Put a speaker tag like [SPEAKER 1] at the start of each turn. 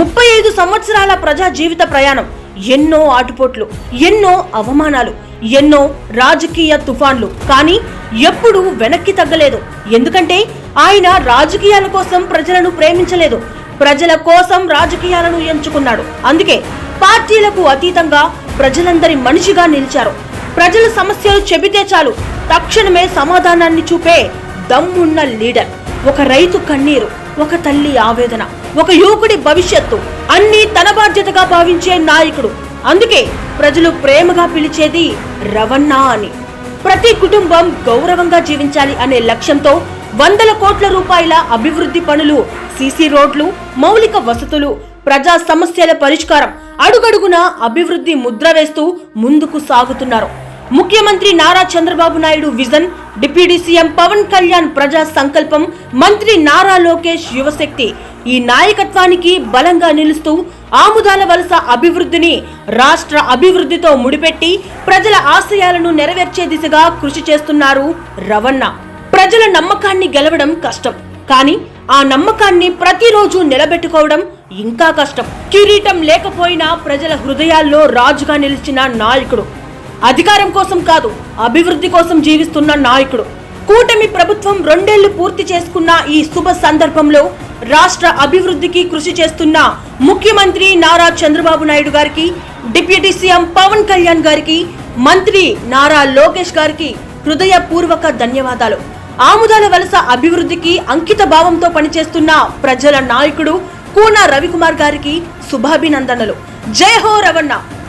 [SPEAKER 1] 35 సంవత్సరాల ప్రజా జీవిత ప్రయాణం, ఎన్నో ఆటుపోట్లు, ఎన్నో అవమానాలు, ఎన్నో రాజకీయ తుఫాన్లు. కానీ ఎప్పుడూ వెనక్కి తగ్గలేదు. ఎందుకంటే ఆయన రాజకీయాల కోసం ప్రజలను ప్రేమించలేదు, ప్రజల కోసం రాజకీయాలను ఎంచుకున్నాడు. అందుకే పార్టీలకు అతీతంగా ప్రజలందరి మనిషిగా నిలిచారు. ప్రజల సమస్యలు చెబితే చాలు తక్షణమే సమాధానాన్ని చూపే దమ్మున్న లీడర్. ఒక రైతు కన్నీరు, ఒక తల్లి ఆవేదన, ఒక యువకుడి భవిష్యత్తు అన్ని తన బాధ్యతగా భావించే నాయకుడు. అందుకే ప్రజలు ప్రేమగా పిలిచేది రవణ అని. ప్రతి కుటుంబం గౌరవంగా జీవించాలి అనే లక్ష్యంతో వందల కోట్ల రూపాయల అభివృద్ధి పనులు, సీసీ రోడ్లు, మౌలిక వసతులు, ప్రజా సమస్యల పరిష్కారం, అడుగడుగున అభివృద్ధి ముద్ర వేస్తూ ముందుకు సాగుతున్నారు. ముఖ్యమంత్రి Nara Chandrababu Naidu vision, deputy CM Pawan Kalyan ప్రజా సంకల్పం, మంత్రి నారా లోకేష్ యువశక్తి ఈ నాయకత్వానికి బలంగా నిలుస్తూ ఆముదాల వలస అభివృద్ధిని రాష్ట్ర అభివృద్ధితో ముడిపెట్టి ప్రజల ఆశయాలను నెరవేర్చే దిశగా కృషి చేస్తున్నారు రవణ. ప్రజల నమ్మకాన్ని గెలవడం కష్టం, కానీ ఆ నమ్మకాన్ని ప్రతిరోజు నిలబెట్టుకోవడం ఇంకా కష్టం. కిరీటం లేకపోయినా ప్రజల హృదయాల్లో రాజుగా నిలిచిన నాయకుడు. అధికారం కోసం కాదు, అభివృద్ధి కోసం జీవిస్తున్న నాయకుడు. కూటమి ప్రభుత్వం 2 ఏళ్లు పూర్తి చేసుకున్న ఈ శుభ సందర్భంలో రాష్ట్ర అభివృద్ధికి కృషి చేస్తున్న ముఖ్యమంత్రి నారా చంద్రబాబు నాయుడు గారికి, డిప్యూటీ సీఎం పవన్ కళ్యాణ్ గారికి, మంత్రి నారా లోకేష్ గారికి హృదయపూర్వక ధన్యవాదాలు. ఆముదాల వలస అభివృద్ధికి అంకిత భావంతో పనిచేస్తున్న ప్రజల నాయకుడు కూన రవికుమార్ గారికి శుభాభినందనలు. జై హో రవణ.